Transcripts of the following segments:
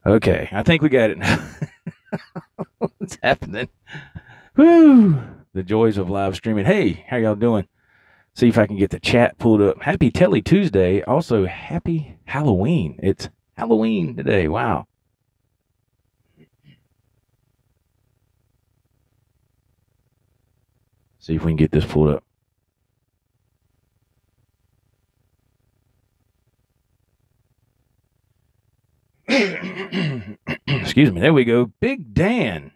Okay, I think we got it now. What's happening? Woo! The joys of live streaming. Hey, how y'all doing? See if I can get the chat pulled up. Happy Tele Tuesday. Also, happy Halloween. It's Halloween today. Wow. See if we can get this pulled up. Excuse me. There we go. Big Dan.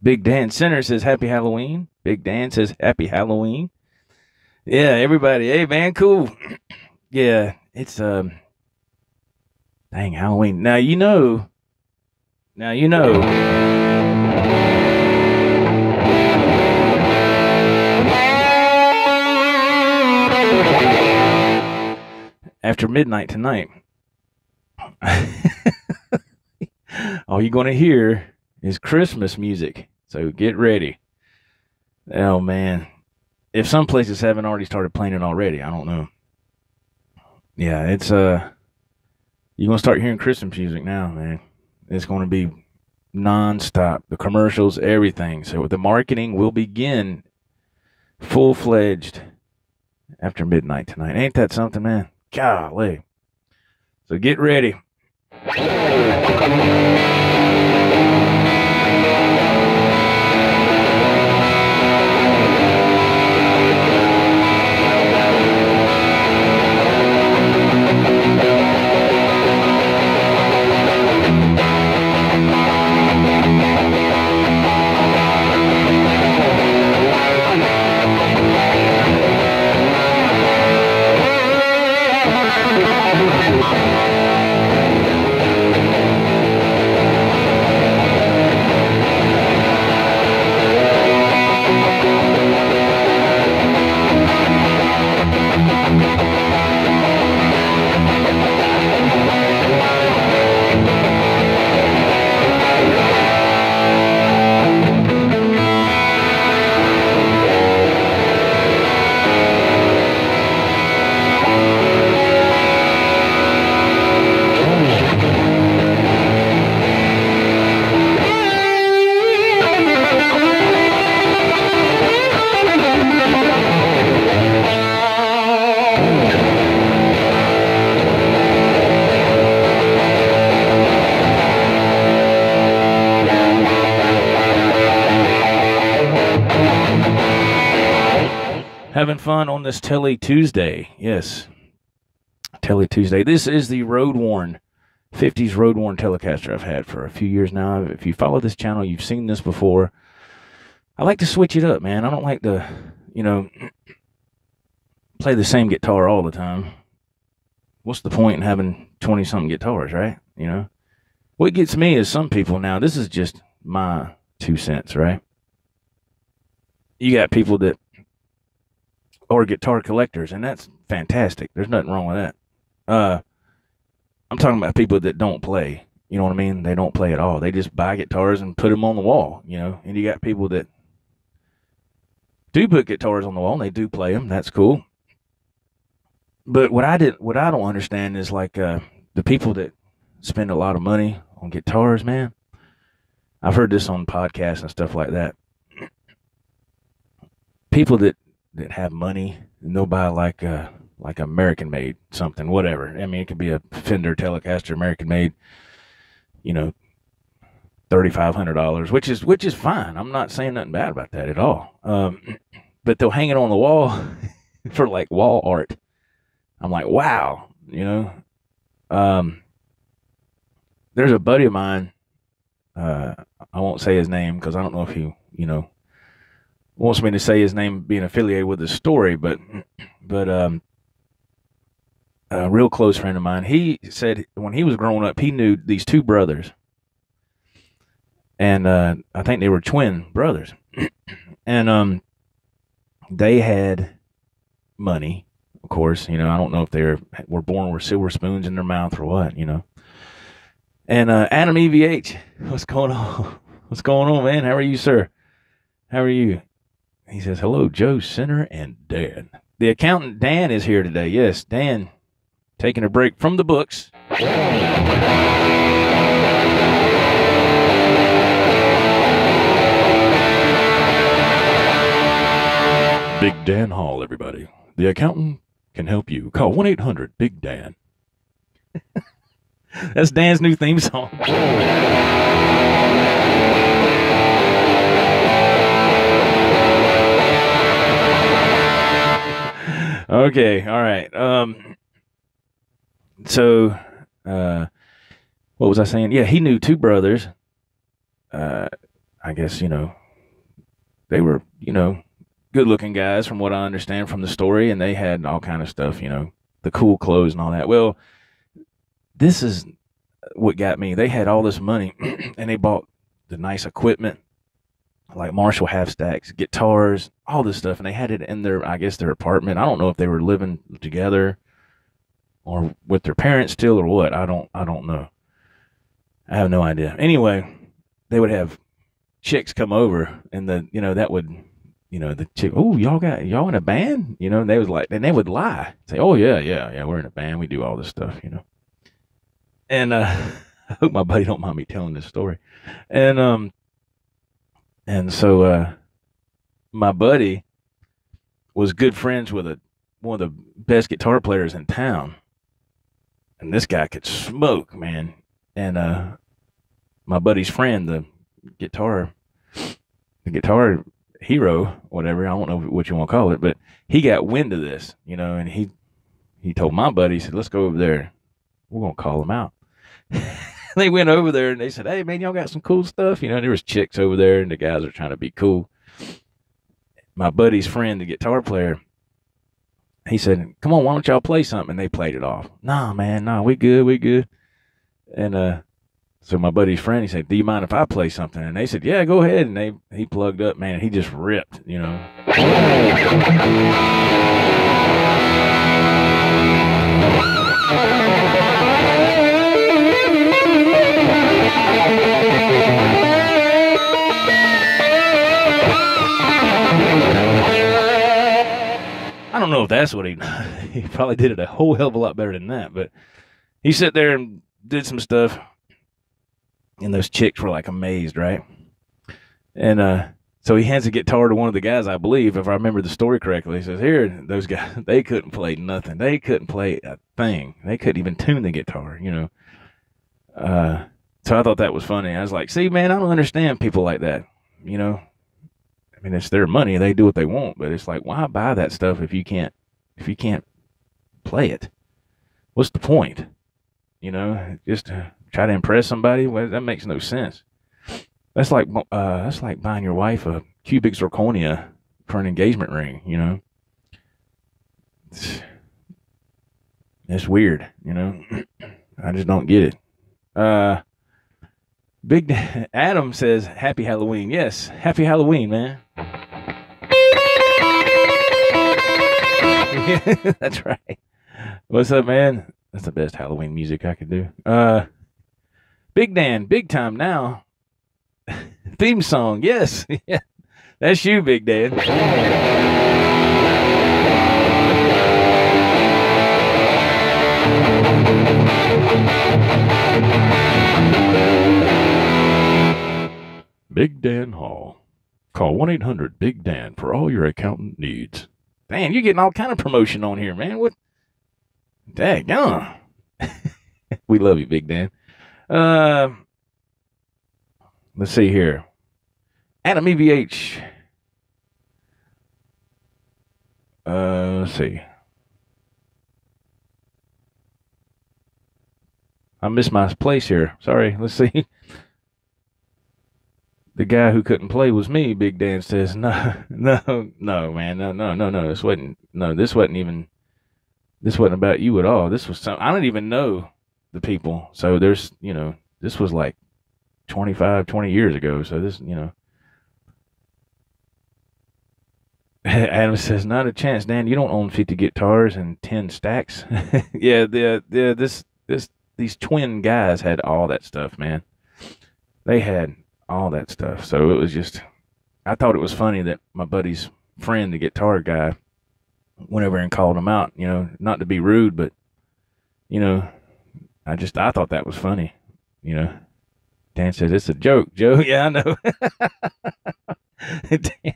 Big Dan Center says Happy Halloween. Big Dan says Happy Halloween. Yeah, everybody. Hey, man, cool. Yeah, it's dang Halloween. Now you know. Now you know. After midnight tonight, all you're going to hear is Christmas music. So get ready. Oh, man. If some places haven't already started playing it already, I don't know. Yeah, it's, you're going to start hearing Christmas music now, man. It's going to be nonstop. The commercials, everything. So the marketing will begin full-fledged after midnight tonight. Ain't that something, man? Golly. So get ready. Having fun on this Tele Tuesday. Yes. Tele Tuesday. This is the road-worn, 50s road-worn Telecaster I've had for a few years now. If you follow this channel, you've seen this before. I like to switch it up, man. I don't like to, play the same guitar all the time. What's the point in having 20-something guitars, right? What gets me is some people now, this is just my 2 cents, right? You got people that are guitar collectors, and that's fantastic. There's nothing wrong with that. I'm talking about people that don't play. You know what I mean? They don't play at all. They just buy guitars and put them on the wall, And you got people that do put guitars on the wall and they do play them. That's cool. But what I don't understand is like the people that spend a lot of money on guitars, man. I've heard this on podcasts and stuff like that. People that have money and they'll buy like American made something, whatever. I mean, it could be a Fender Telecaster American made, $3,500, which is fine. I'm not saying nothing bad about that at all. But they'll hang it on the wall for like wall art. I'm like, wow, there's a buddy of mine. I won't say his name because I don't know if he, wants me to say his name being affiliated with his story, but a real close friend of mine, he said when he was growing up, he knew these two brothers, and I think they were twin brothers, and they had money, of course. I don't know if they were born with silver spoons in their mouth or what, And Adam EVH, what's going on? What's going on, man? How are you, sir? How are you? He says, hello, Joe, Center, and Dan. The accountant Dan is here today. Yes, Dan taking a break from the books. Big Dan Hall, everybody. The accountant can help you. Call 1-800-BIG-DAN. That's Dan's new theme song. Okay, all right. So, what was I saying? Yeah, he knew two brothers. I guess, they were, good-looking guys from what I understand from the story, and they had all kind of stuff, the cool clothes and all that. Well, this is what got me. They had all this money, and they bought the nice equipment, like Marshall half-stacks, guitars, all this stuff, and they had it in their apartment. I don't know if they were living together or with their parents still or what. I don't know. I have no idea. Anyway, they would have chicks come over, and that would, the chick, oh, y'all in a band? They was like, and they would lie, say, oh yeah, we're in a band, we do all this stuff, And I hope my buddy don't mind me telling this story. And so my buddy was good friends with one of the best guitar players in town. And this guy could smoke, man. And my buddy's friend, the guitar hero, whatever, I don't know what you want to call it, but he got wind of this, and he told my buddy, he said, let's go over there. We're going to call him out. They went over there and they said, hey, man, y'all got some cool stuff. There was chicks over there and the guys are trying to be cool. My buddy's friend, the guitar player, he said, come on, why don't y'all play something? And they played it off. Nah, man, nah, we good. And so my buddy's friend, he said, do you mind if I play something? And they said, yeah, go ahead. And he plugged up, man, he just ripped, I don't know if that's what he probably did it a whole hell of a lot better than that, but he sat there and did some stuff, and those chicks were like amazed, right? And so he hands a guitar to one of the guys, I believe, if I remember the story correctly. He says, here, those guys, they couldn't play nothing. They couldn't play a thing. They couldn't even tune the guitar, So I thought that was funny. I was like, see, man, I don't understand people like that, I mean, it's their money. They do what they want, but it's like, why buy that stuff if you can't play it? What's the point? Just to try to impress somebody? Well, that makes no sense. That's like buying your wife a cubic zirconia for an engagement ring, It's weird, I just don't get it. Big Adam says, happy Halloween. Yes, happy Halloween, man. That's right. What's up, man? That's the best Halloween music I could do. Big Dan, big time now. Theme song, yes. Yeah. That's you, Big Dan. Big Dan Hall. Call 1-800-BIG-DAN for all your accountant needs. Man, you're getting all kind of promotion on here, man. What? Daggone. We love you, Big Dan. Let's see here. Adam EVH. Let's see. I missed my place here. Sorry. Let's see. The guy who couldn't play was me, Big Dan says. No, man. No. This wasn't about you at all. This was some, I don't even know the people. So there's, this was like 20 years ago. So this, Adam says, not a chance, Dan. You don't own 50 guitars and 10 stacks. Yeah, these twin guys had all that stuff, man. They had all that stuff. So it was just, I thought it was funny that my buddy's friend, the guitar guy, went over and called him out, not to be rude, but you know, I thought that was funny. You know, Dan says it's a joke, Joe. Yeah, I know. Dan,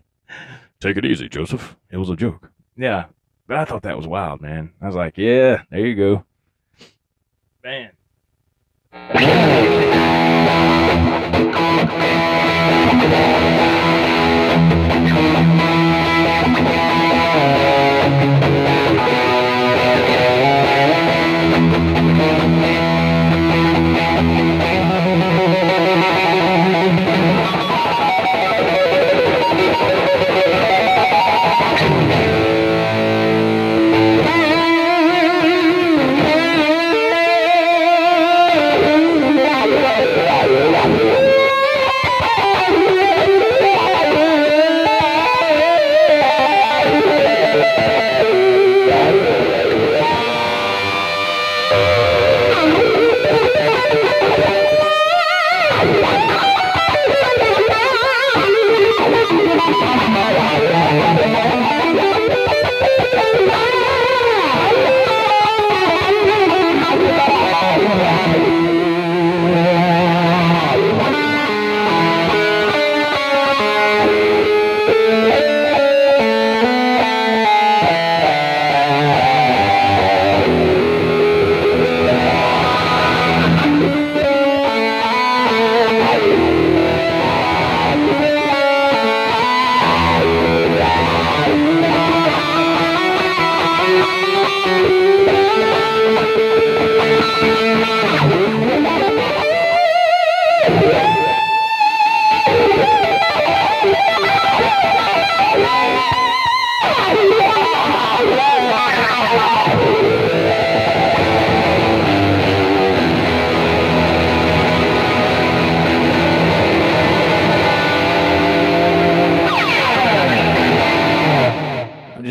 take it easy, Joseph. It was a joke. Yeah, but I thought that was wild, man. I was like, yeah, there you go, man.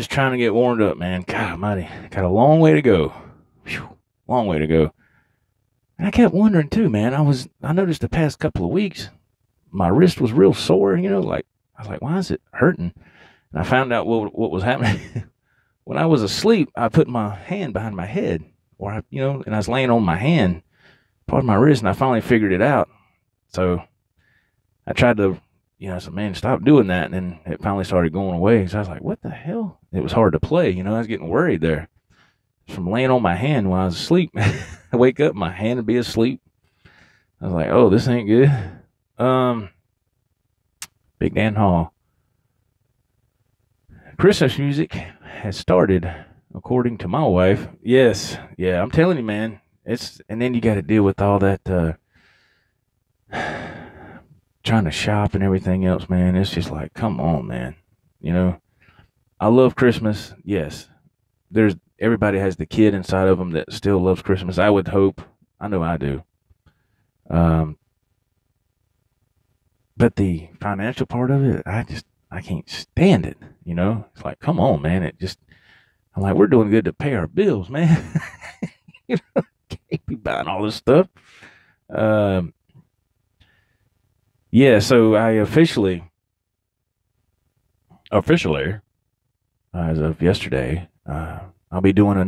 Trying to get warmed up, man. God almighty. Got a long way to go. Whew, long way to go. And I kept wondering too, man. I noticed the past couple of weeks, my wrist was real sore, like I was like, why is it hurting? And I found out what was happening. When I was asleep, I put my hand behind my head, and I was laying on my hand, part of my wrist, and I finally figured it out. So I tried to, I said, man, stop doing that. And then it finally started going away. So I was like, what the hell? It was hard to play. I was getting worried there from laying on my hand while I was asleep. I wake up, my hand would be asleep. I was like, oh, this ain't good. Big Dan Hall. Christmas music has started, according to my wife. Yes. Yeah, I'm telling you, man. And then you got to deal with all that, trying to shop and everything else, man. It's just like, come on, man. I love Christmas. Yes. Everybody has the kid inside of them that still loves Christmas. I would hope. I know I do. But the financial part of it, I can't stand it. It's like, come on, man. I'm like, we're doing good to pay our bills, man. Can't be buying all this stuff. Yeah, so I officially, as of yesterday, I'll be doing a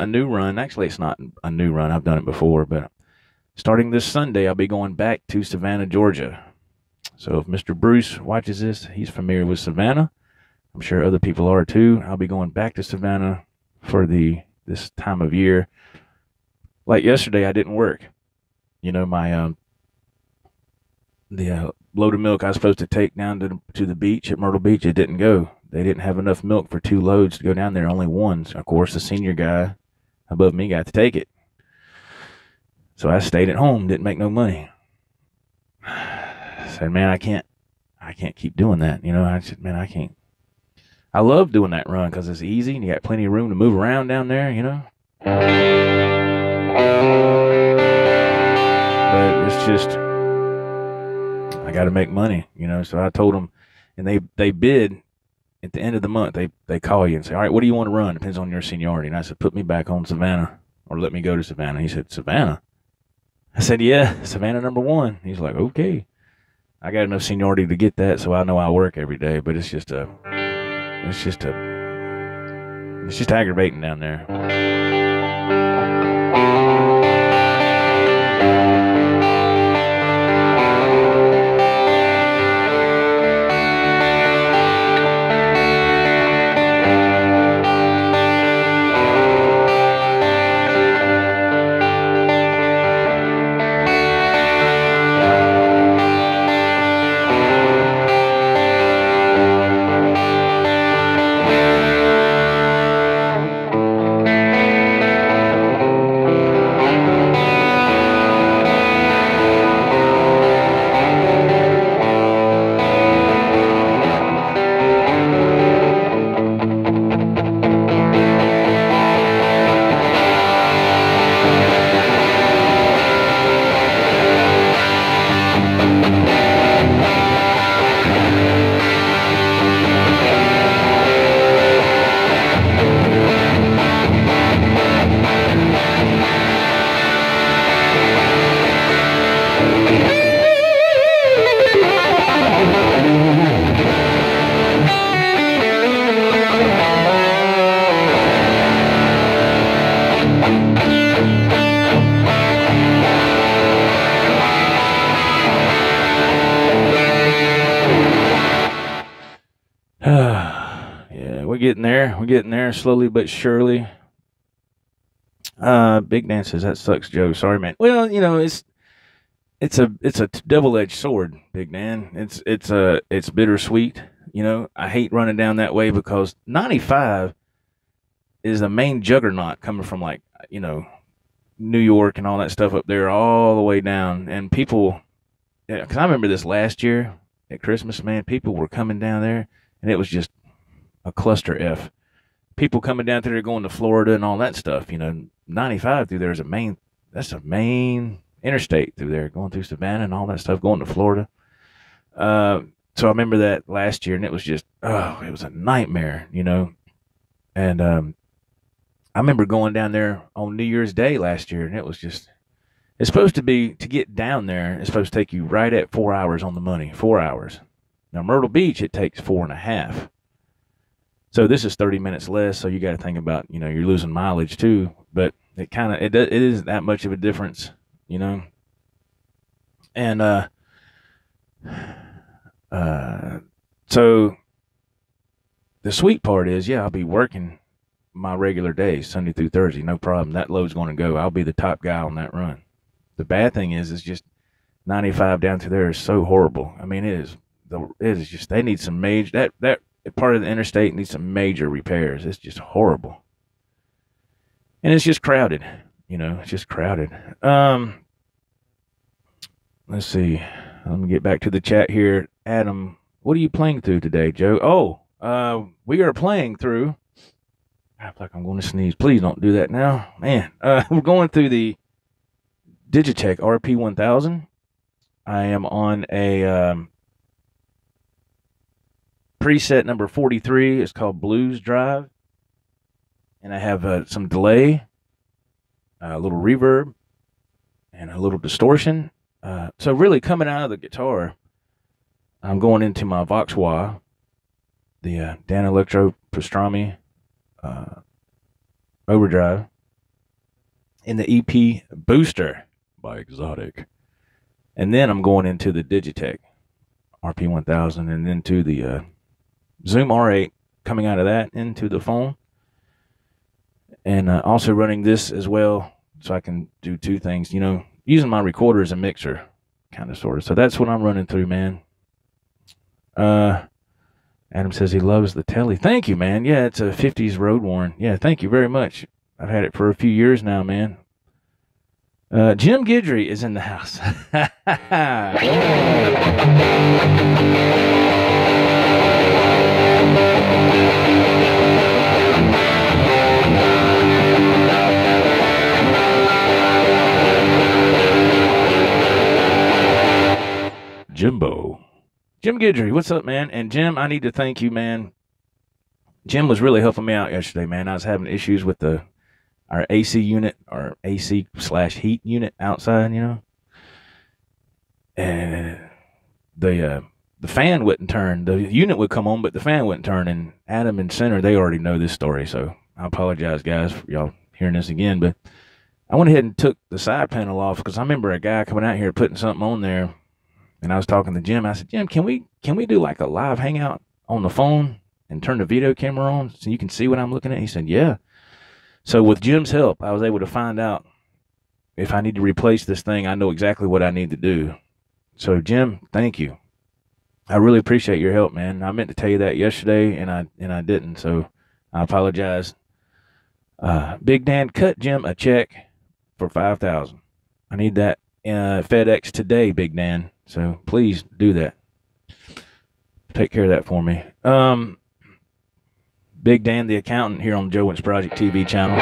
new run. Actually, it's not a new run. I've done it before, but starting this Sunday, I'll be going back to Savannah, Georgia. So if Mr. Bruce watches this, he's familiar with Savannah. I'm sure other people are too. I'll be going back to Savannah for this time of year. Like yesterday, I didn't work. My the load of milk I was supposed to take down to the beach at Myrtle Beach, it didn't go. They didn't have enough milk for 2 loads to go down there, only one. So of course, the senior guy above me got to take it. So I stayed at home, didn't make no money. I said, man, I can't keep doing that. I said, man, I can't. I love doing that run because it's easy and you got plenty of room to move around down there, But it's just, I got to make money, So I told them, and they bid at the end of the month. They call you and say, all right, what do you want to run? Depends on your seniority. And I said, put me back on Savannah or let me go to Savannah. He said, Savannah? I said, yeah, Savannah #1. He's like, okay. I got enough seniority to get that, so I know I work every day, but it's just aggravating down there. Yeah, we're getting there. We're getting there slowly but surely. Big Dan says that sucks, Joe. Sorry, man. Well, it's a double-edged sword, Big Dan. It's bittersweet. I hate running down that way because 95 is the main juggernaut coming from New York and all that stuff up there all the way down. And people, because I remember this last year at Christmas, man, people were coming down there and it was just a cluster F. People coming down through there going to Florida and all that stuff. 95 through there is that's a main interstate through there, going through Savannah and all that stuff, going to Florida. So I remember that last year, and it was just, it was a nightmare, And I remember going down there on New Year's Day last year, and it was just, it's supposed to get down there, it's supposed to take you right at 4 hours on the money, 4 hours. Now, Myrtle Beach, it takes 4.5. So this is 30 minutes less, so you got to think about, you're losing mileage too, but it isn't that much of a difference, And so the sweet part is, I'll be working my regular days, Sunday through Thursday, no problem. That load's going to go. I'll be the top guy on that run. The bad thing is just 95 down to there is so horrible. I mean, it is just, they need some major, that part of the interstate needs some major repairs. It's just horrible. And it's just crowded, it's just crowded. Let's see. Let me get back to the chat here. Adam, what are you playing through today, Joe? We are playing through, I feel like I'm going to sneeze. Please don't do that now. Man, we're going through the Digitech RP1000. I am on a preset number 43. It's called Blues Drive. And I have some delay, a little reverb, and a little distortion. So really coming out of the guitar, I'm going into my Vox Wah, the Dan Electro Pastrami overdrive, in the EP Booster by Exotic. And then I'm going into the Digitech RP1000 and into the Zoom R8, coming out of that into the phone. And also running this as well, so I can do two things, using my recorder as a mixer, kind of, sort of. So that's what I'm running through, man. Adam says he loves the Tele. Thank you, man. Yeah, it's a 50s road worn. Yeah, thank you very much. I've had it for a few years now, man. Jim Guidry is in the house. Jim Guidry, what's up, man? And Jim, I need to thank you, man. Jim was really helping me out yesterday, man. I was having issues with our AC unit, our AC/heat unit outside, and the fan wouldn't turn. The unit would come on, but the fan wouldn't turn. And Adam and Center, they already know this story, so I apologize, guys, for y'all hearing this again. But I went ahead and took the side panel off because I remember a guy coming out here putting something on there. And I was talking to Jim. I said, Jim, can we do like a live hangout on the phone and turn the video camera on so you can see what I'm looking at? He said, yeah. So with Jim's help, I was able to find out if I need to replace this thing. I know exactly what I need to do. So Jim, thank you. I really appreciate your help, man. I meant to tell you that yesterday, and I didn't. So I apologize. Big Dan, cut Jim a check for $5,000. I need that FedEx today, Big Dan. So please do that. Take care of that for me. Big Dan, the accountant, here on the Joe Wentz Project TV channel.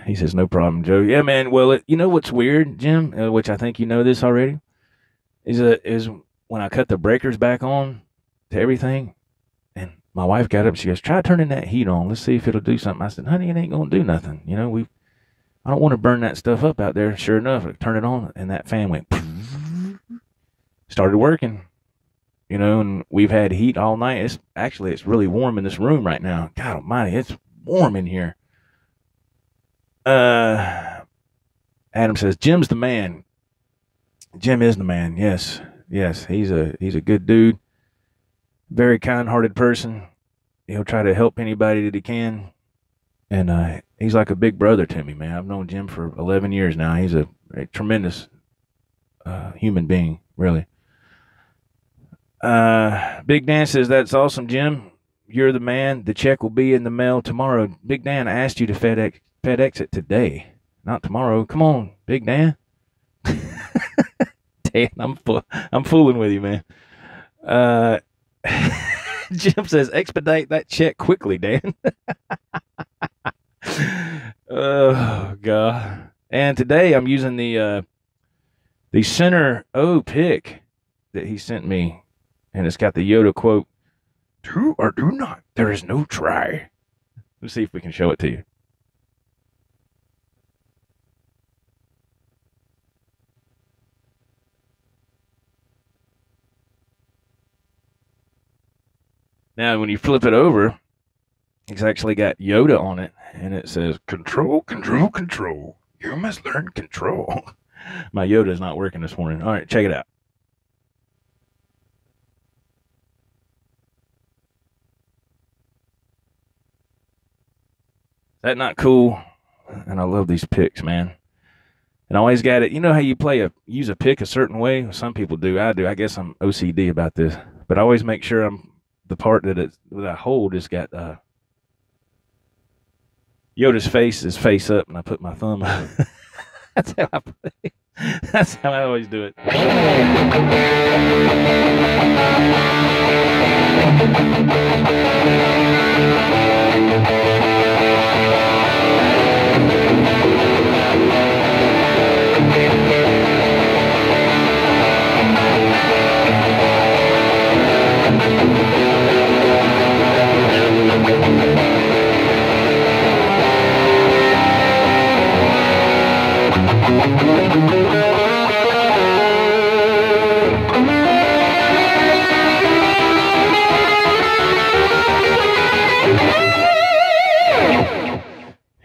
He says, no problem, Joe. Yeah, man. Well, you know what's weird, Jim, which I think you know this already, is when I cut the breakers back on to everything, and my wife got up, she goes, try turning that heat on. Let's see if it'll do something. I said, honey, it ain't going to do nothing. I don't want to burn that stuff up out there. Sure enough, I turned it on, and that fan went, started working, you know, and we've had heat all night. It's really warm in this room right now. God almighty, it's warm in here. Adam says, Jim's the man. Jim is the man. Yes. He's a good dude. Very kind-hearted person. He'll try to help anybody that he can. And he's like a big brother to me, man. I've known Jim for 11 years now. He's a tremendous human being, really. Big Dan says, that's awesome, Jim. You're the man. The check will be in the mail tomorrow. Big Dan, I asked you to FedEx it today, not tomorrow. Come on, Big Dan. Dan, I'm fooling with you, man. Jim says, expedite that check quickly, Dan. Oh, God. And today I'm using the Center O pick that he sent me, and it's got the Yoda quote, do or do not. There is no try. Let's see if we can show it to you. Now, when you flip it over, it's actually got Yoda on it, and it says, control, control, control. You must learn control. My Yoda is not working this morning. All right, check it out. Is that not cool? And I love these picks, man. And I always got it. You know how you use a pick a certain way? Some people do. I do. I guess I'm OCD about this. But I always make sure the part that I hold has got Yoda's face is face up, and I put my thumb up. That's how I play. That's how I always do it.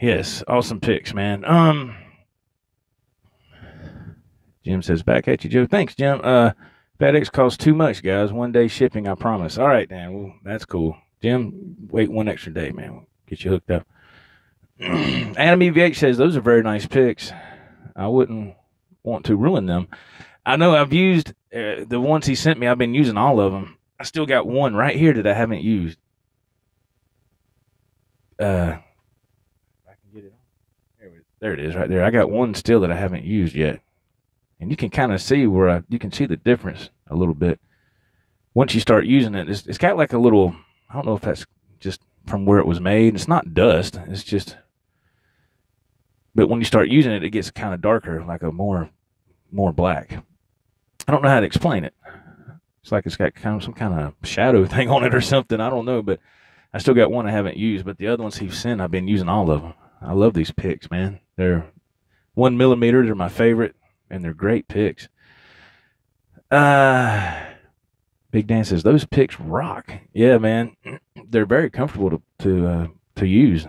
Yes, awesome picks, man. Jim says, back at you, Joe. Thanks, Jim. FedEx costs too much, guys. 1 day shipping, I promise. All right, Dan. Well, that's cool. Jim, wait 1 extra day, man. We'll get you hooked up. Adam EVH says, those are very nice picks. I wouldn't want to ruin them. I know I've used the ones he sent me. I've been using all of them. I still got one right here that I haven't used. There it is right there. I got one still that I haven't used yet. And you can kind of see you can see the difference a little bit. Once you start using it, it's got like a little, I don't know if that's just from where it was made. It's not dust. It's just, but when you start using it, it gets kind of darker, like a more black. I don't know how to explain it. It's like it's got kind of some kind of shadow thing on it or something. I don't know, but I still got one I haven't used. But the other ones he's sent, I've been using all of them. I love these picks, man. They're 1 millimeter. They're my favorite, and they're great picks. Big Dan says those picks rock. Yeah, man. They're very comfortable to use.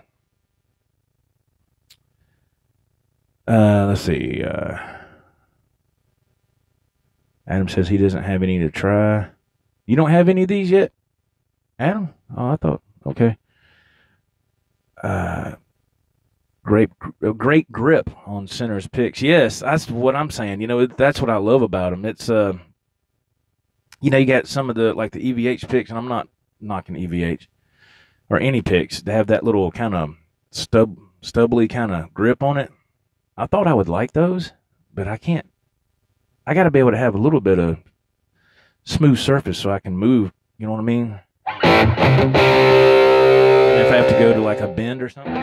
Let's see. Adam says he doesn't have any to try. You don't have any of these yet, Adam? Oh, I thought. Okay. Great grip on Center's picks. Yes, that's what I'm saying. You know, that's what I love about them. It's you know, you got some of the like the EVH picks, and I'm not knocking EVH or any picks. They have that little kind of stubbly kind of grip on it. I thought I would like those, but I can't. I got to be able to have a little bit of smooth surface so I can move. You know what I mean? And if I have to go to like a bend or something,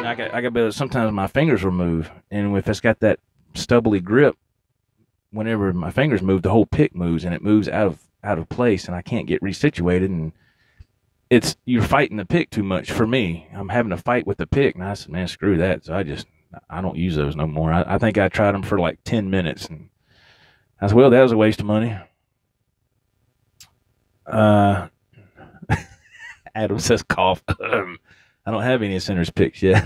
I got better. Sometimes my fingers will move, and if it's got that stubbly grip, whenever my fingers move, the whole pick moves, and it moves out of place, and I can't get resituated, and you're fighting the pick too much for me. I'm having to fight with the pick, and I said, man, screw that. So I just I don't use those no more. I think I tried them for like 10 minutes, and I said, well, that was a waste of money. Adam says cough. I don't have any Center's picks yet.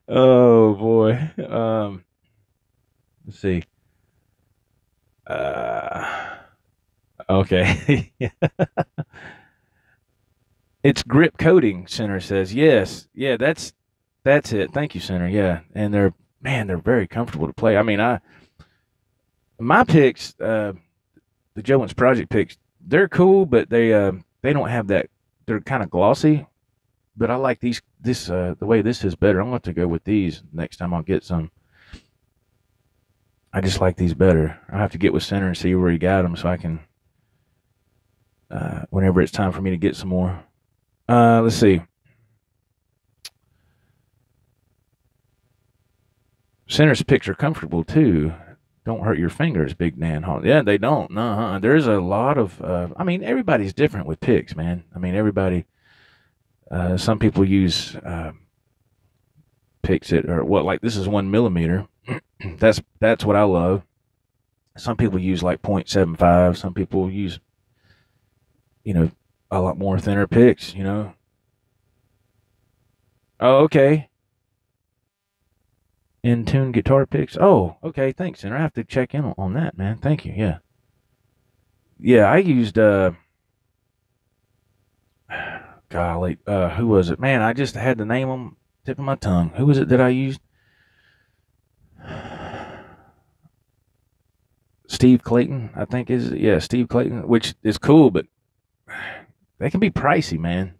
Oh boy. Let's see. Okay. It's grip coating, Center says. Yes. Yeah, that's it. Thank you, Center. Yeah. And they're very comfortable to play. I mean, my picks, the Joe Wentz Project picks, they're cool, but they don't have that. They're kind of glossy, but I like the way this is better. I'm going to have to go with these next time I'll get some. I just like these better. I'll have to get with Center and see where he got them so I can, whenever it's time for me to get some more. Let's see. Center's picks are comfortable too. Don't hurt your fingers, Big Dan. Yeah, they don't. There's a lot of, I mean, everybody's different with picks, man. I mean, everybody, some people use picks that are, like this is 1 millimeter. That's what I love. Some people use like 0.75. Some people use, a lot more thinner picks, Oh, okay. In tune guitar picks. Oh, okay. Thanks, Center. I have to check in on that, man. Thank you. Yeah. Yeah, I used golly, who was it? Man, I just had the name on the tip of my tongue. Who was it that I used? Steve Clayton, I think is it? Yeah, Steve Clayton, which is cool, but they can be pricey, man.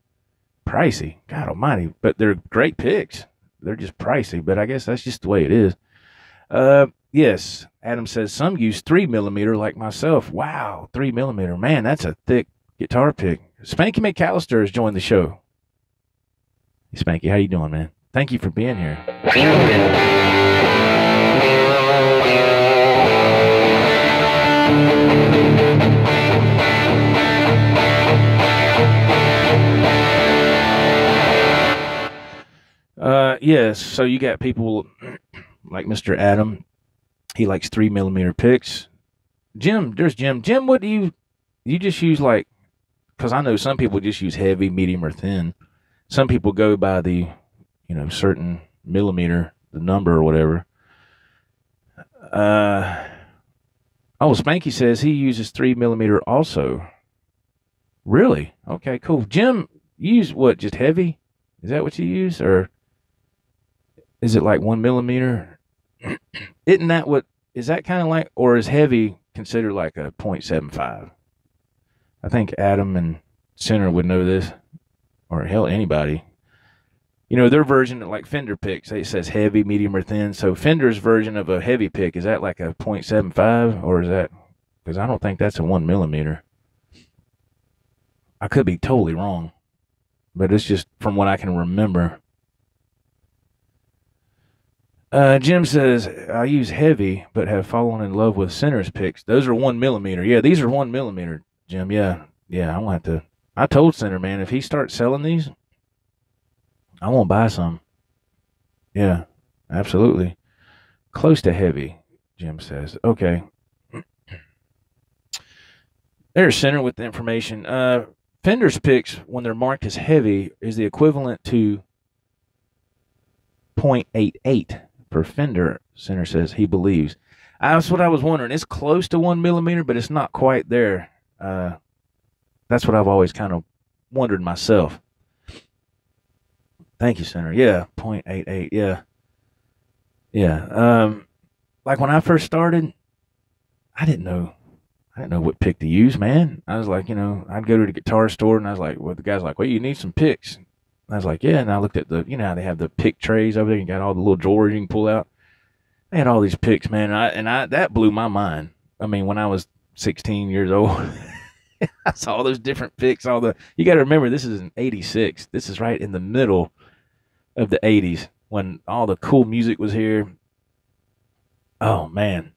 Pricey. God almighty. But they're great picks. They're just pricey, but I guess that's just the way it is. Yes, Adam says some use 3 millimeter like myself. Wow, 3 millimeter. Man, that's a thick guitar pick. Spanky McAllister has joined the show. Hey, Spanky, how you doing, man? Thank you for being here. Yes, so you got people like Mr. Adam. He likes 3 millimeter picks. Jim, there's Jim. Jim, what do you just use like, because I know some people just use heavy, medium, or thin. Some people go by the, certain millimeter, the number or whatever. Spanky says he uses 3 millimeter also. Really? Okay, cool. Jim, you use what, just heavy? Is that what you use? Or is it like 1 millimeter? Isn't that is that kind of like, or is heavy considered like a 0.75? I think Adam and Center would know this, or hell, anybody. Their version of like Fender picks, it says heavy, medium, or thin. So Fender's version of a heavy pick, is that like a 0.75, or is that, because I don't think that's a 1 millimeter. I could be totally wrong, but it's just from what I can remember. Jim says, I use heavy, but have fallen in love with Center's picks. Those are 1 millimeter. Yeah, these are 1 millimeter, Jim. Yeah, I won't have to. I told Center, man, if he starts selling these, I won't buy some. Yeah, absolutely. Close to heavy, Jim says. Okay. There's Center with the information. Fender's picks, when they're marked as heavy, is the equivalent to 0.88 per Fender, Center says he believes. That's what I was wondering. It's close to 1 millimeter, but it's not quite there. That's what I've always kind of wondered myself. Thank you, Center. Yeah, 0.88. Yeah. Yeah. Like when I first started, I didn't know what pick to use, man. I was like, I'd go to the guitar store and I was like, the guy's like, well, you need some picks. And I was like, yeah. And I looked at how they have the pick trays over there. You got all the little drawers you can pull out. They had all these picks, man. And that blew my mind. I mean, when I was 16 years old, I saw all those different picks. You got to remember, this is in '86. This is right in the middle of the '80s when all the cool music was here. Oh man,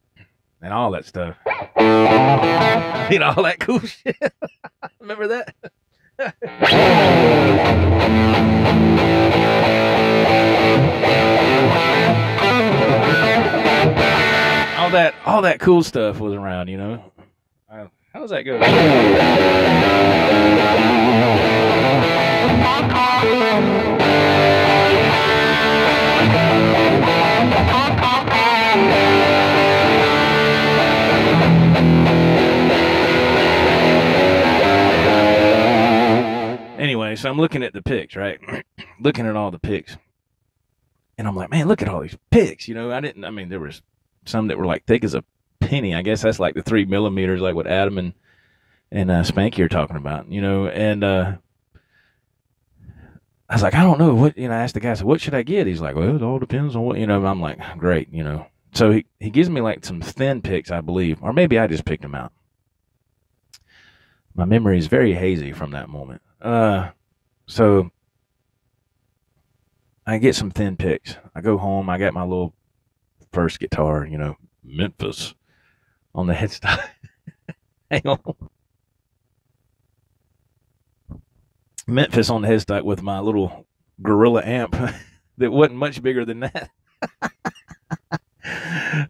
and all that stuff. All that cool shit. Remember that? all that cool stuff was around, you know. How does that go? Anyway, so I'm looking at the picks, right? Looking at all the picks. And I'm like, man, look at all these picks. You know, there was some that were like thick as a penny. I guess that's like the 3 millimeters, like what Adam and Spanky are talking about, you know. And I was like, I don't know what, you know, I asked the guy, so what should I get? He's like, well, it all depends on what, you know. I'm like, great, you know. So he gives me like some thin picks, I believe, or maybe I just picked them out. My memory is very hazy from that moment. So I get some thin picks. I go home. I got my little first guitar, you know, Memphis on the headstock. Hang on. Memphis on the headstock with my little Gorilla amp that wasn't much bigger than that.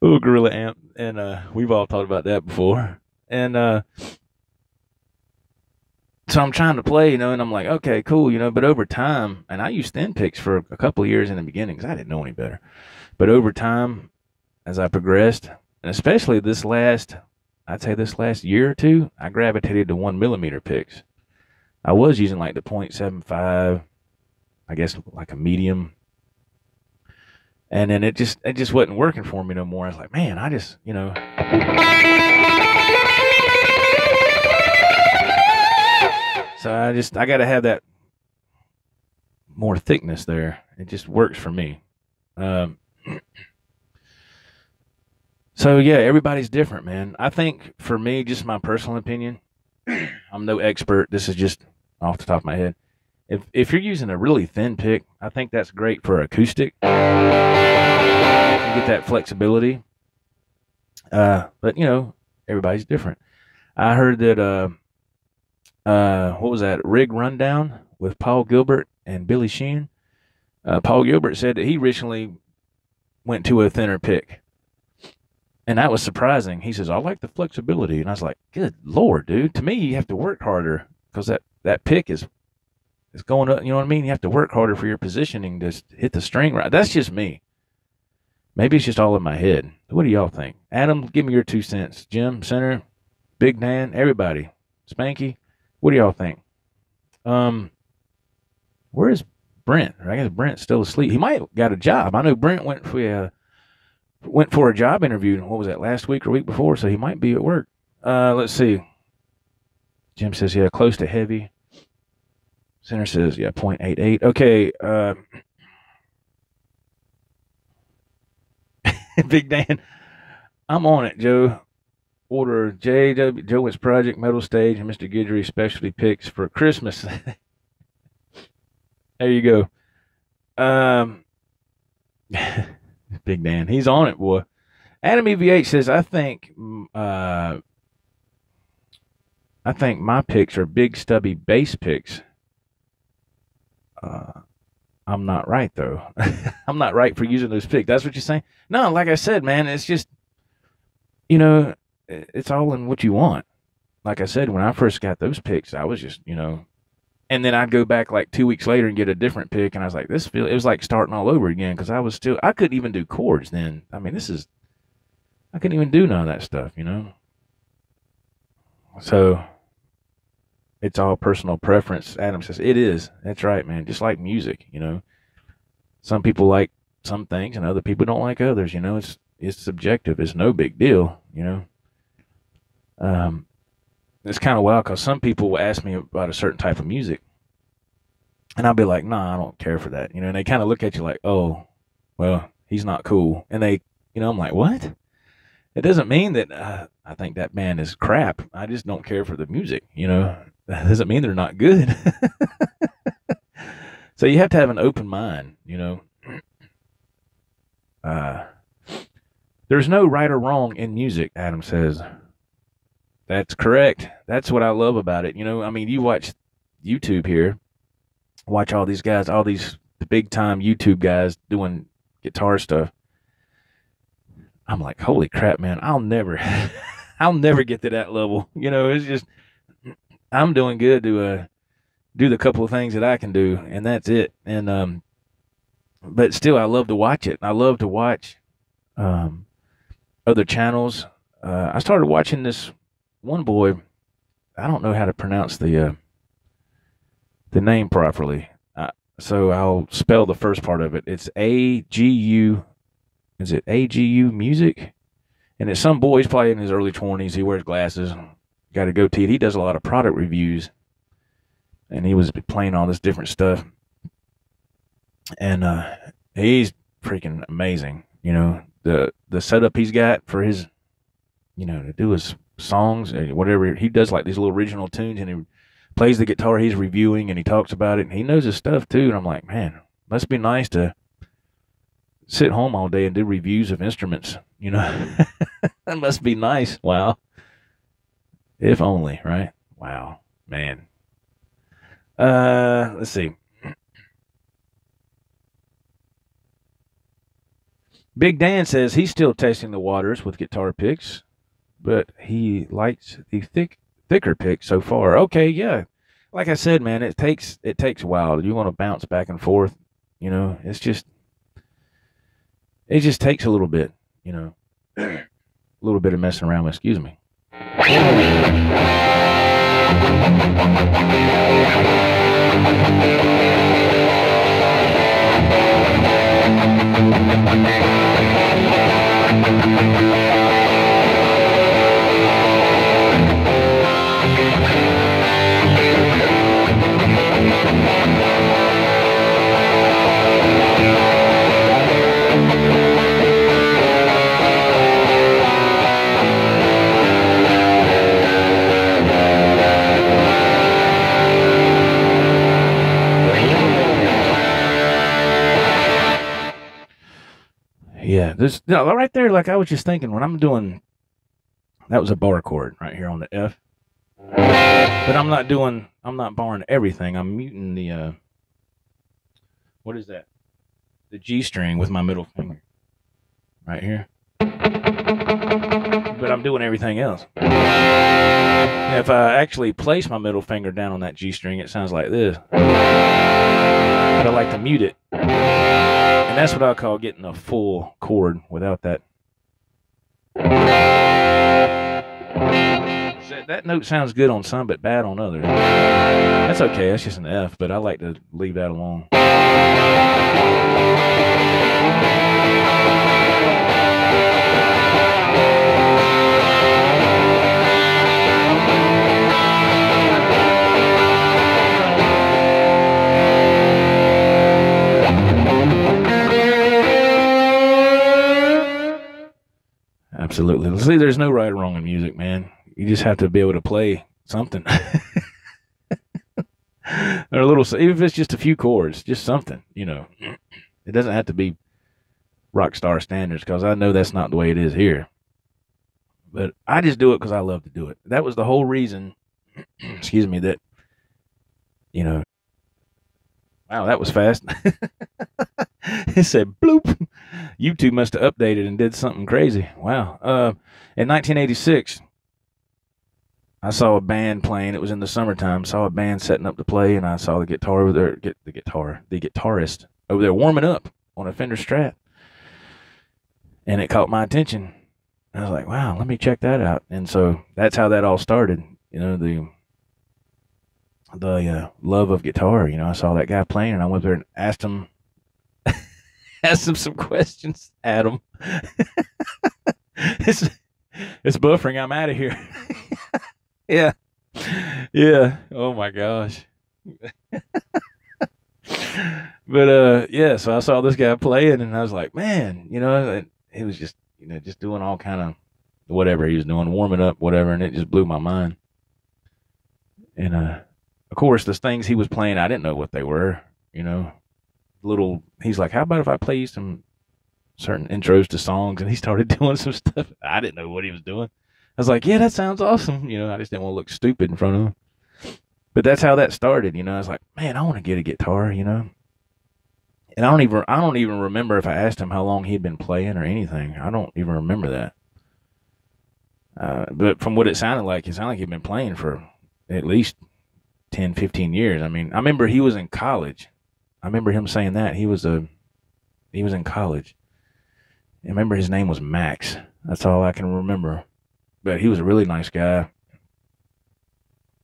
Little Gorilla amp. And we've all talked about that before. And so I'm trying to play, you know, and I'm like, okay, cool, you know, but over time, and I used thin picks for a couple of years in the beginning because I didn't know any better. But over time, as I progressed, and especially this last year or two, I gravitated to 1 millimeter picks. I was using like the 0.75, I guess like a medium. And then it just wasn't working for me no more. I was like, man, I just, you know. So I got to have that more thickness there. It just works for me. So yeah, everybody's different, man. I think for me, just my personal opinion, I'm no expert. This is just off the top of my head. If you're using a really thin pick, I think that's great for acoustic. You get that flexibility. But you know, everybody's different. I heard that what was that? Rig Rundown with Paul Gilbert and Billy Sheehan. Paul Gilbert said that he recently went to a thinner pick. And that was surprising. He says, I like the flexibility. And I was like, good Lord, dude. To me, you have to work harder because that pick is going up. You know what I mean? You have to work harder for your positioning to hit the string right. That's just me. Maybe it's just all in my head. What do y'all think? Adam, give me your 2 cents. Jim, Center, Big Dan, everybody. Spanky, what do y'all think? Where is Brent? I guess Brent's still asleep. He might have got a job. I know Brent went for a job interview. What was that, last week or week before? So he might be at work. Let's see. Jim says, yeah, close to heavy. Center says, yeah, 0.88. Okay. Big Dan, I'm on it, Joe. Order Joe Wentz Project, Metal Stage, and Mr. Guidry specialty picks for Christmas. There you go. Big Dan, he's on it, boy. Adam EVH says, I think my picks are big stubby bass picks. I'm not right though. I'm not right for using those picks. That's what you're saying? No, like I said, man, it's just, you know, it's all in what you want. Like I said, when I first got those picks, I was just, you know, and then I'd go back like 2 weeks later and get a different pick, and I was like, it was like starting all over again because I couldn't even do chords then. I mean, I couldn't even do none of that stuff, you know. So it's all personal preference. Adam says, it is. That's right, man. Just like music, you know. Some people like some things and other people don't like others, you know. It's subjective. It's no big deal, you know. It's kind of wild because some people will ask me about a certain type of music, and I'll be like, nah, I don't care for that, you know. And they kind of look at you like, oh, well, he's not cool. And they, you know, I'm like, what? It doesn't mean that I think that band is crap. I just don't care for the music, you know. That doesn't mean they're not good. So you have to have an open mind, you know. There's no right or wrong in music, Adam says. That's correct. That's what I love about it. You know, I mean, you watch YouTube here, watch all these guys, all these big time YouTube guys doing guitar stuff. I'm like, holy crap, man, I'll never, I'll never get to that level. It's just, I'm doing good to do the couple of things that I can do, and that's it. And but still, I love to watch it. I love to watch other channels. I started watching this one boy. I don't know how to pronounce the name properly, so I'll spell the first part of it. It's AGU. Is it AGU Music? And it's some boy. He's probably in his early 20s. He wears glasses. Got a goatee. He does a lot of product reviews, and he was playing all this different stuff. And he's freaking amazing. The setup he's got for his, to do his songs, whatever. He does like these little original tunes, and he plays the guitar he's reviewing, and he talks about it, and he knows his stuff too. And I'm like, man, must be nice to sit home all day and do reviews of instruments. That must be nice. Wow. If only, right? Wow, man. Let's see. Big Dan says he's still testing the waters with guitar picks, but he likes the thicker picks so far. Okay, yeah. Like I said, man, it takes a while. You want to bounce back and forth. It just takes a little bit. A little bit of messing around with. Excuse me. Yeah, right there, like I was just thinking when I'm doing, that was a bar chord right here on the F. But I'm not barring everything. I'm muting the, what is that? The G string with my middle finger. Right here. But I'm doing everything else. And if I actually place my middle finger down on that G string, it sounds like this. But I like to mute it. And that's what I call getting a full chord without that. That note sounds good on some, but bad on others. That's okay. That's just an F, but I like to leave that alone. Absolutely. See, there's no right or wrong in music, man. You just have to be able to play something. Or a little, even if it's just a few chords, just something, It doesn't have to be rock star standards, because I know that's not the way it is here. But I just do it because I love to do it. That was the whole reason, excuse me, that, wow, that was fast. It said bloop. YouTube must have updated and did something crazy. Wow. In 1986, I saw a band playing. It was in the summertime. Saw a band setting up to play, and I saw the guitar over there, the guitarist over there warming up on a Fender Strat, and it caught my attention. I was like, wow, let me check that out. And so that's how that all started. The love of guitar. I saw that guy playing, and I went there and asked him some questions. Adam, it's buffering. I'm out of here. Yeah. Oh my gosh. But yeah. So I saw this guy playing, and I was like, man, he was just just doing all kind of whatever he was doing, warming up, whatever, and it just blew my mind. And of course, the things he was playing, I didn't know what they were. He's like, how about if I play you some certain intros to songs? And he started doing some stuff. I didn't know what he was doing. I was like, yeah, that sounds awesome. I just didn't want to look stupid in front of him. But that's how that started. I was like, man, I want to get a guitar, And I don't even remember if I asked him how long he'd been playing or anything. I don't even remember that. But from what it sounded like he'd been playing for at least 10, 15 years. I mean, I remember he was in college. I remember him saying that he was in college. I remember his name was Max. That's all I can remember. But he was a really nice guy.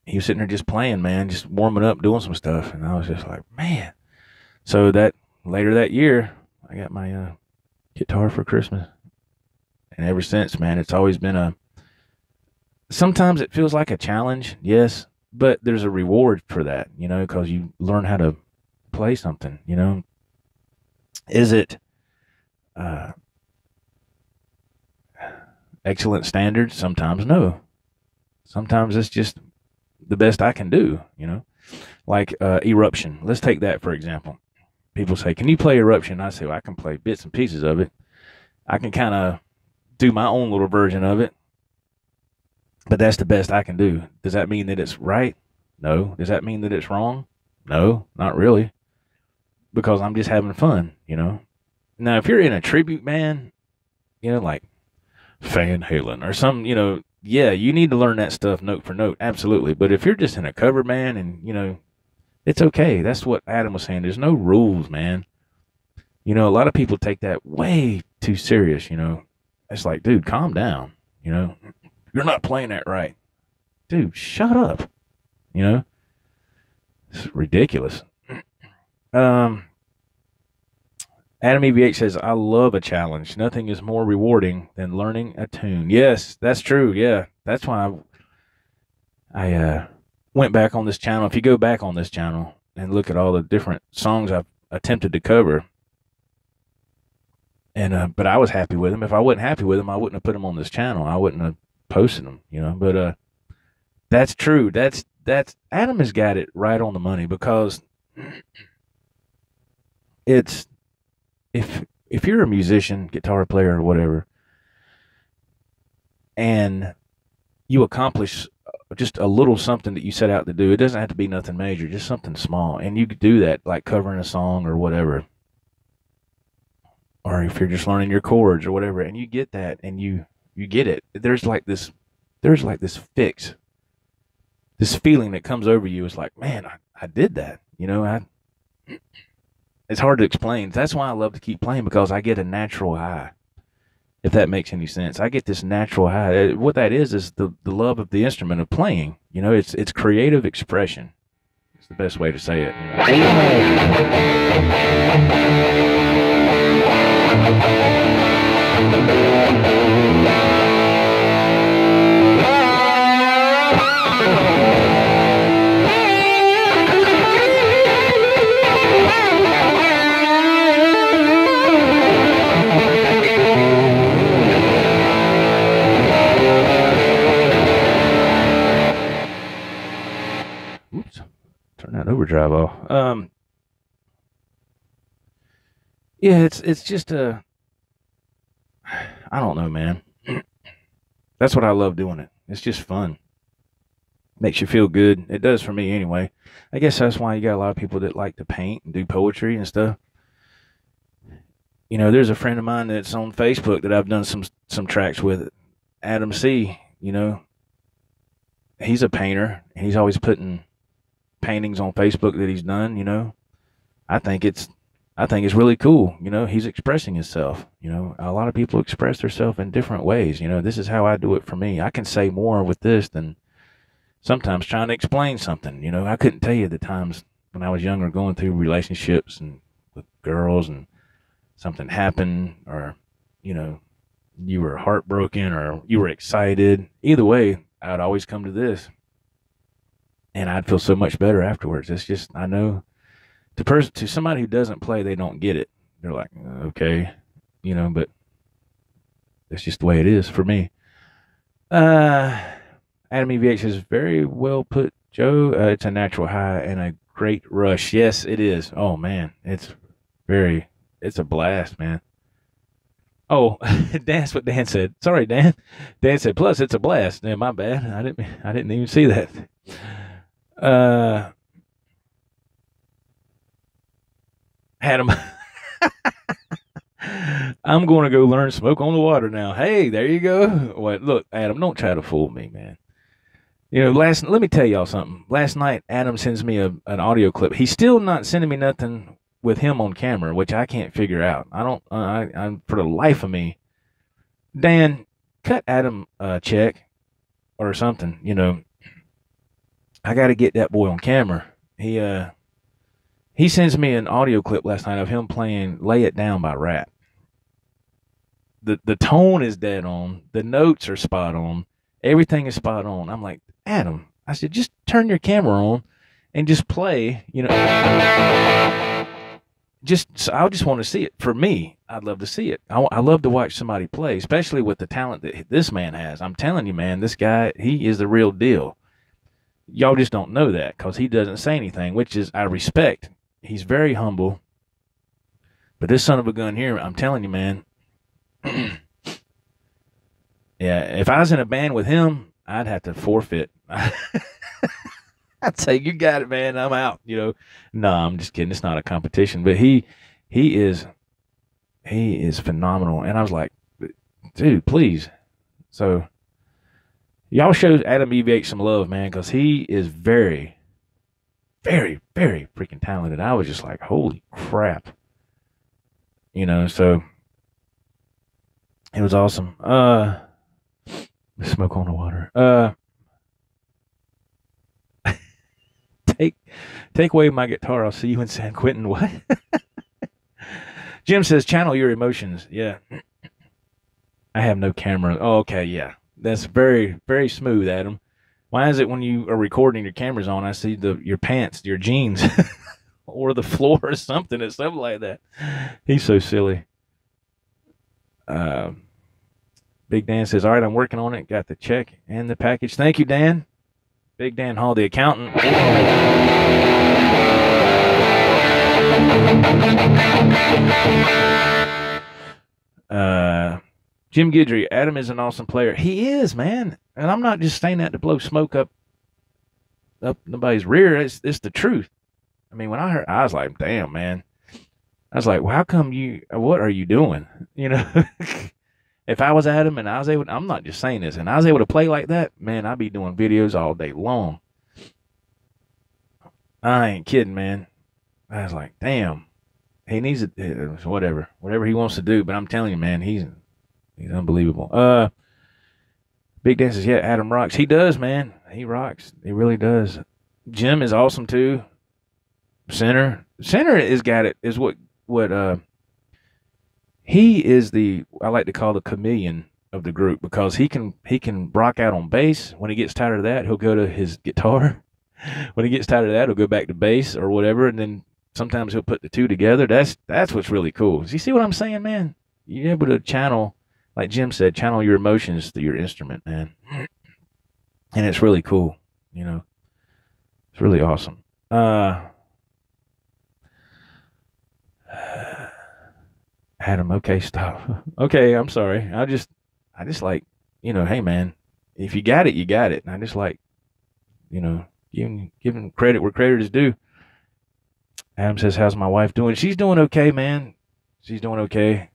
He was sitting there just playing, man, just warming up, doing some stuff. And I was just like, man. So that later that year, I got my guitar for Christmas. And ever since, man, it's always been sometimes it feels like a challenge, yes, but there's a reward for that, because you learn how to play something, Is it excellent standards? Sometimes no. Sometimes it's just the best I can do, Like Eruption. Let's take that for example. People say, can you play Eruption? I say, well, I can play bits and pieces of it. I can kind of do my own little version of it. But that's the best I can do. Does that mean that it's right? No. Does that mean that it's wrong? No, not really. Because I'm just having fun, Now, if you're in a tribute band, like Van Halen or some, yeah, you need to learn that stuff note for note. Absolutely. But if you're just in a cover band and, it's okay. That's what Adam was saying. There's no rules, man. A lot of people take that way too serious, It's like, dude, calm down, You're not playing that right. Dude, shut up. It's ridiculous. Adam EVH says, I love a challenge. Nothing is more rewarding than learning a tune. Yes, that's true. Yeah, that's why I went back on this channel. If you go back on this channel and look at all the different songs I've attempted to cover, and but I was happy with them. If I wasn't happy with them, I wouldn't have put them on this channel. I wouldn't have posted them, But that's true. That's Adam has got it right on the money, because it's if you're a musician, guitar player, or whatever, and you accomplish just a little something that you set out to do, it doesn't have to be nothing major, just something small, and you could do that, like covering a song or whatever, or if you're just learning your chords or whatever, and you get that, and you get it. There's like this fix, this feeling that comes over you. It's like, man, I did that. It's hard to explain. That's why I love to keep playing, because I get a natural high. If that makes any sense, I get this natural high. What that is the love of the instrument of playing. It's creative expression. It's the best way to say it. Oops, turn that overdrive off. Yeah, it's just I don't know, man. That's what I love doing it. It's just fun. Makes you feel good. It does for me anyway. I guess that's why you got a lot of people that like to paint and do poetry and stuff. There's a friend of mine that's on Facebook that I've done some tracks with, Adam C. He's a painter, and he's always putting paintings on Facebook that he's done. I think it's really cool. He's expressing himself. A lot of people express themselves in different ways. This is how I do it for me. I can say more with this than sometimes trying to explain something. I couldn't tell you the times when I was younger going through relationships and with girls, and something happened, or, you were heartbroken or you were excited. Either way, I'd always come to this, and I'd feel so much better afterwards. It's just, I know to somebody who doesn't play, they don't get it. They're like, okay, but that's just the way it is for me. Adam EVH says, very well put, Joe. It's a natural high and a great rush. Yes, it is. Oh man, it's a blast, man. Oh, that's what Dan said. Sorry, Dan. Dan said, plus it's a blast. Yeah, my bad. I didn't even see that. Adam I'm going to go learn smoke on the water now. Hey, there you go. Wait, look, Adam, don't try to fool me, man. You know, let me tell y'all something. Last night, Adam sends me an audio clip. He's still not sending me nothing with him on camera, which I can't figure out. I don't, I'm for the life of me. Dan, cut Adam a check or something. You know, I got to get that boy on camera. He sends me an audio clip last night of him playing "Lay It Down" by Rat. The tone is dead on. The notes are spot on. Everything is spot on. I'm like, Adam, I said, just turn your camera on and just play, you know. I just want to see it. For me, I'd love to see it. I love to watch somebody play, especially with the talent that this man has. I'm telling you, man, this guy, he is the real deal. Y'all just don't know that because he doesn't say anything, which is, I respect. He's very humble. But this son of a gun here, I'm telling you, man, yeah, if I was in a band with him, I'd have to forfeit. I'd say, you got it, man. I'm out. You know, no, I'm just kidding. It's not a competition, but he is phenomenal. And I was like, dude, please. So y'all show Adam EVH some love, man, because he is very, very, very freaking talented. I was just like, holy crap. You know, so it was awesome. Smoke on the water. Take away my guitar. I'll see you in San Quentin. What? Jim says, channel your emotions. Yeah. I have no camera. Oh, okay, yeah. That's very, very smooth, Adam. Why is it when you are recording, your camera's on, I see your pants, your jeans, or the floor or something, or something like that. He's so silly. Big Dan says, all right, I'm working on it. Got the check and the package. Thank you, Dan. Big Dan Hall, the accountant. Jim Guidry, Adam is an awesome player. He is, man. And I'm not just saying that to blow smoke up nobody's rear. It's the truth. I mean, when I heard, I was like, damn, man. I was like, well, how come what are you doing? You know, if I was Adam and I was able to, I'm not just saying this, and I was able to play like that, man, I'd be doing videos all day long. I ain't kidding, man. I was like, damn, he needs it, whatever he wants to do. But I'm telling you, man, he's unbelievable. Big Dan says, yeah, Adam rocks. He does, man. He rocks. He really does. Jim is awesome too. Center is got it. Is what he is I like to call the chameleon of the group, because he can rock out on bass. When he gets tired of that, he'll go to his guitar. When he gets tired of that, he'll go back to bass or whatever, and then sometimes he'll put the two together. That's what's really cool. You see what I'm saying, man? You're able to channel, like Jim said, channel your emotions through your instrument, man. And it's really cool, you know. It's really awesome. Adam, okay, stop. Okay, I'm sorry. I just like, you know, hey, man, if you got it, you got it. And I just like, you know, giving credit where credit is due. Adam says, how's my wife doing? She's doing okay, man. She's doing okay.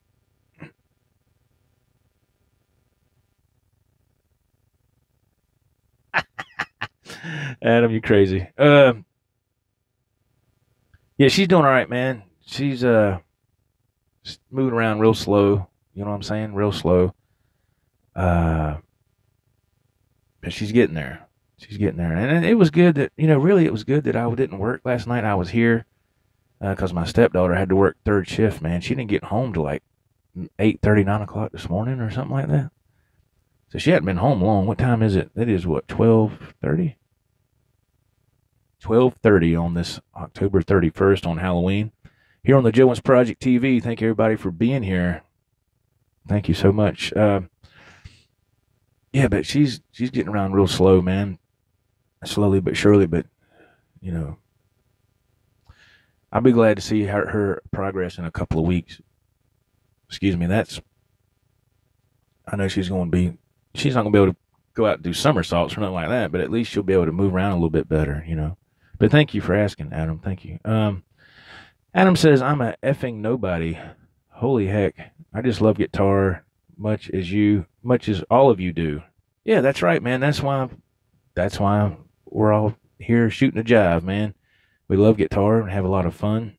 Adam, you crazy. Yeah, she's doing all right, man. She's moving around real slow. You know what I'm saying? Real slow. But she's getting there. She's getting there. And it was good that, you know, really it was good that I didn't work last night. I was here because my stepdaughter had to work third shift, man. She didn't get home till like 8:30, 9 o'clock this morning or something like that. So she hadn't been home long. What time is it? It is what, 12:30? 12:30 on this October 31st on Halloween. Here on the Joe Wentz Project TV. Thank you, everybody, for being here. Thank you so much. Yeah, but she's getting around real slow, man. Slowly but surely, but, you know, I'll be glad to see her progress in a couple of weeks. Excuse me, I know she's not going to be able to go out and do somersaults or nothing like that, but at least she'll be able to move around a little bit better, you know. But thank you for asking, Adam. Thank you. Adam says, I'm a effing nobody. Holy heck. I just love guitar much as all of you do. Yeah, that's right, man. That's why we're all here shooting a jive, man. We love guitar and have a lot of fun.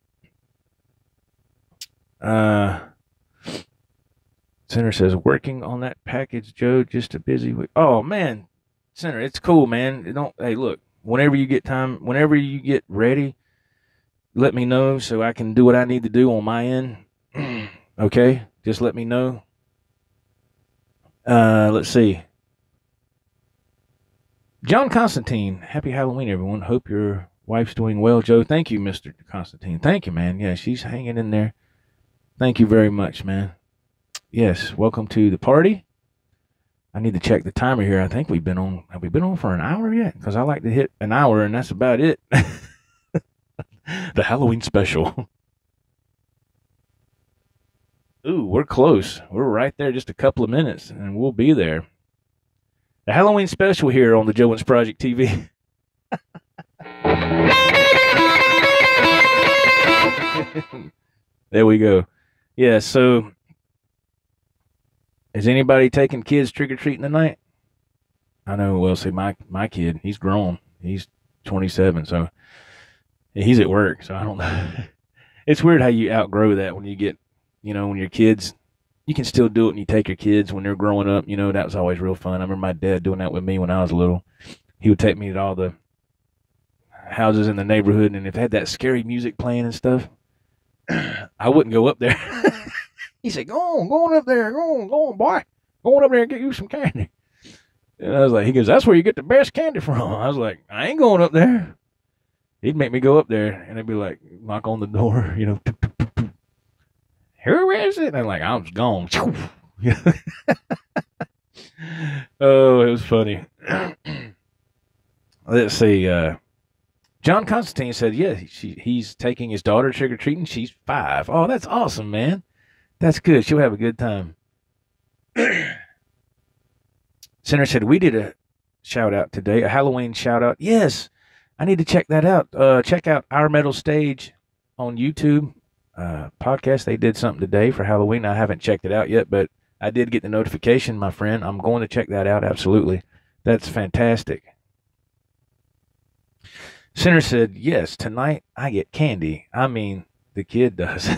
Center says, working on that package, Joe, just a busy week. Oh, man. Center, it's cool, man. Hey, look, whenever you get time, whenever you get ready, let me know so I can do what I need to do on my end. Okay? Just let me know. Let's see. John Constantine, happy Halloween, everyone. Hope your wife's doing well, Joe. Thank you, Mr. Constantine. Thank you, man. Yeah, she's hanging in there. Thank you very much, man. Yes, welcome to the party. I need to check the timer here. I think have we been on for an hour yet? Because I like to hit an hour, and that's about it. The Halloween special. Ooh, we're close. We're right there, just a couple of minutes, and we'll be there. The Halloween special here on the Joe Wentz Project TV. There we go. Yeah, so is anybody taking kids trick-or-treating tonight? I know, well, see, my kid, he's grown. He's 27, so he's at work, so I don't know. It's weird how you outgrow that when you get, when your kids, you can still do it and you take your kids when they're growing up. That was always real fun. I remember my dad doing that with me when I was little. He would take me to all the houses in the neighborhood, and if they had that scary music playing and stuff, I wouldn't go up there. He said, go on up there. Go on, boy. Go on up there and get you some candy. And I was like, he goes, that's where you get the best candy from. I was like, I ain't going up there. He'd make me go up there, and they'd be like, knock on the door, who is it? And I'm like, I was gone. Oh, it was funny. Let's see. John Constantine said, yeah, he's taking his daughter trick-or-treating. She's 5. Oh, that's awesome, man. That's good. She'll have a good time. Center said, we did a shout-out today, a Halloween shout-out. Yes, I need to check that out. Check out Our Metal Stage on YouTube podcast. They did something today for Halloween. I haven't checked it out yet, but I did get the notification, my friend. I'm going to check that out, absolutely. That's fantastic. Center said, yes, tonight I get candy. I mean, the kid does.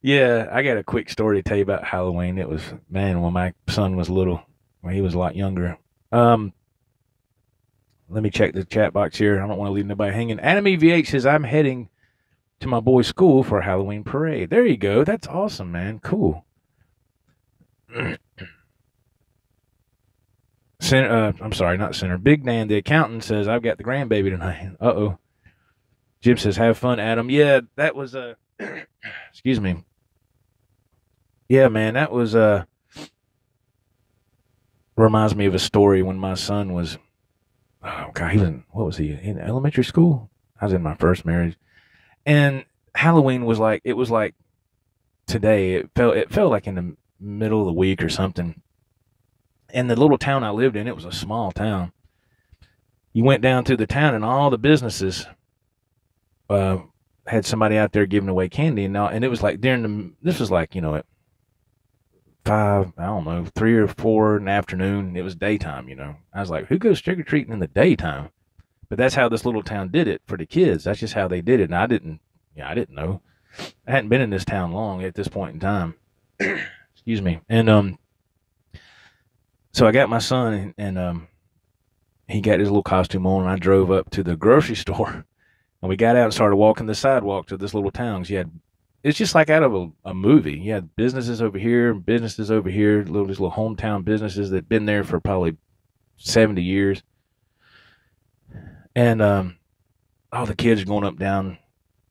Yeah, I got a quick story to tell you about Halloween. It was, man, when my son was little, when he was a lot younger. Let me check the chat box here. I don't want to leave nobody hanging. Anime VH says, I'm heading to my boy's school for a Halloween parade. There you go. That's awesome, man. Cool. I'm sorry, not Center. Big Dan, the accountant, says, I've got the grandbaby tonight. Uh-oh. Jim says, have fun, Adam. Yeah, that was, excuse me. Yeah, man, that was, reminds me of a story when my son was, oh, God, what was he, in elementary school? I was in my first marriage. And Halloween was like today. It felt like in the middle of the week or something. And the little town I lived in, it was a small town. You went down through the town and all the businesses had somebody out there giving away candy, and it was like this was like, at 5, I don't know, 3 or 4 in the afternoon. It was daytime, I was like, who goes trick-or-treating in the daytime? But that's how this little town did it for the kids. That's just how they did it. And I didn't know. I hadn't been in this town long at this point in time. Excuse me. And so I got my son, and he got his little costume on, and I drove up to the grocery store. And we got out and started walking the sidewalk to this little town. It's just like out of a movie. You had businesses over here, these little hometown businesses that had been there for probably 70 years. And all the kids are going up down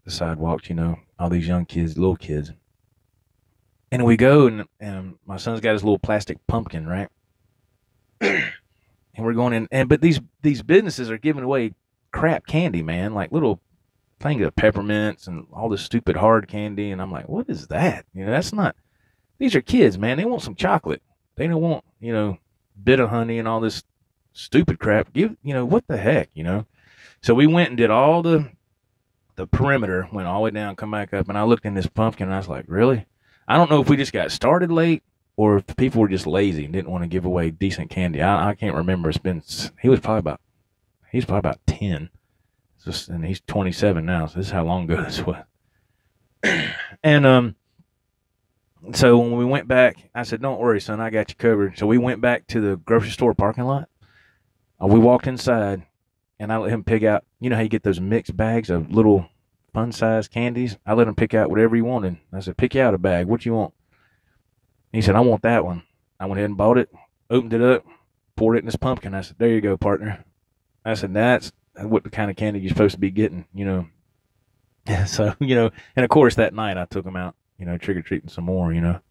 the sidewalks, all these young kids, little kids. And we go, and my son's got his little plastic pumpkin, right? And we're going in, but these businesses are giving away crap candy, man, like little things of peppermints and all this stupid hard candy. And I'm like, what is that? That's not, these are kids, man. They want some chocolate. They don't want, bit of honey and all this stupid crap. What the heck, So we went and did all the the perimeter, went all the way down, come back up, and I looked in this pumpkin, and I was like, really? I don't know if we just got started late or if people were just lazy and didn't want to give away decent candy. I can't remember. He's probably about 10. And he's 27 now, so this is how long ago this was. And so when we went back, I said, don't worry, son, I got you covered. So we went back to the grocery store parking lot. We walked inside, and I let him pick out, you know how you get those mixed bags of little fun-sized candies? I let him pick out whatever he wanted. I said, pick you out a bag. What you want? He said, I want that one. I went ahead and bought it, opened it up, poured it in his pumpkin. I said, there you go, partner. I said, that's what the kind of candy you're supposed to be getting, you know. So, you know, and of course that night I took him out, you know, trick-or-treating some more, you know,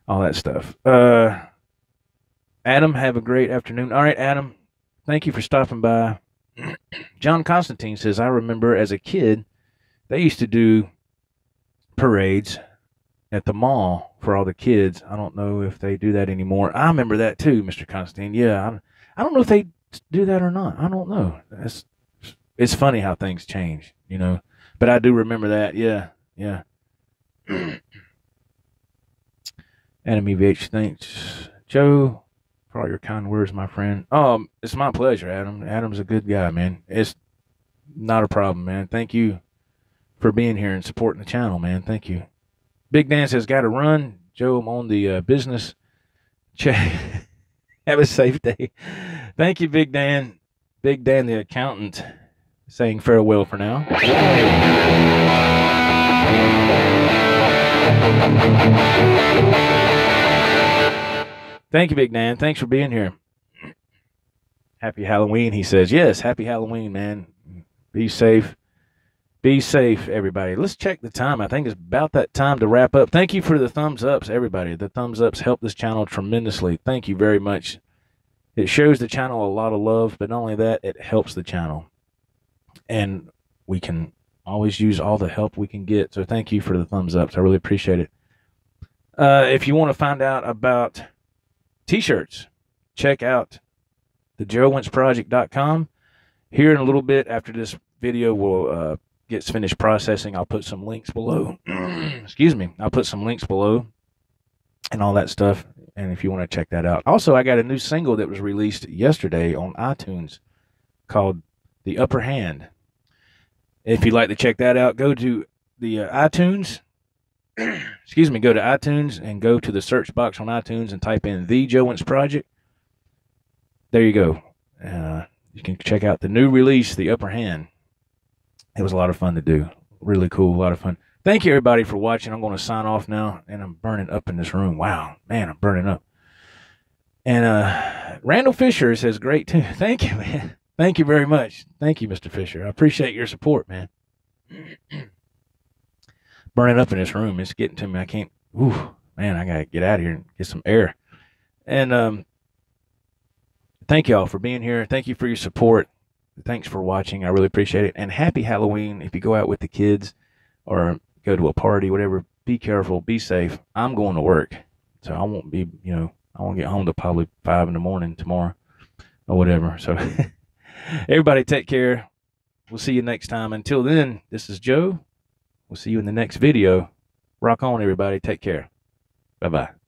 all that stuff. Adam, have a great afternoon. All right, Adam, thank you for stopping by. John Constantine says, I remember as a kid, they used to do parades at the mall for all the kids. I don't know if they do that anymore. I remember that too, Mr. Constantine. Yeah, I don't know if they do that or not. I don't know. It's funny how things change, you know. But I do remember that. Yeah. Adam EVH, thanks, Joe, for all your kind words, my friend. It's my pleasure, Adam. Adam's a good guy, man. It's not a problem, man. Thank you for being here and supporting the channel, man. Thank you. Big Dan says, got to run. Joe, I'm on the business check. Have a safe day. Thank you, Big Dan. Big Dan, the accountant, saying farewell for now. Thank you, Big Dan. Thanks for being here. Happy Halloween, he says. Yes, happy Halloween, man. Be safe. Be safe, everybody. Let's check the time. I think it's about that time to wrap up. Thank you for the thumbs ups, everybody. The thumbs ups help this channel tremendously. Thank you very much. It shows the channel a lot of love, but not only that, it helps the channel. And we can always use all the help we can get. So thank you for the thumbs ups. I really appreciate it. If you want to find out about t-shirts, check out the joewentzproject.com. Here in a little bit after this video will gets finished processing, I'll put some links below. Excuse me. I'll put some links below and all that stuff. And if you want to check that out. Also, I got a new single that was released yesterday on iTunes called The Upper Hand. If you'd like to check that out, go to the iTunes. Excuse me. Go to iTunes and go to the search box on iTunes and type in The Joe Wentz Project. There you go. You can check out the new release, The Upper Hand. It was a lot of fun to do. Really cool. A lot of fun. Thank you, everybody, for watching. I'm going to sign off now, and I'm burning up in this room. Wow. Man, I'm burning up. And Randall Fisher says, great too. Thank you, man. Thank you very much. Thank you, Mr. Fisher. I appreciate your support, man. Burning up in this room. It's getting to me. I can't. Ooh, man, I got to get out of here and get some air. And thank you all for being here. Thank you for your support. Thanks for watching. I really appreciate it. And happy Halloween. If you go out with the kids or go to a party, whatever, be careful, be safe. I'm going to work. So I won't be, you know, I won't get home till probably 5 in the morning tomorrow or whatever. So everybody take care. We'll see you next time. Until then, this is Joe. We'll see you in the next video. Rock on, everybody. Take care. Bye-bye.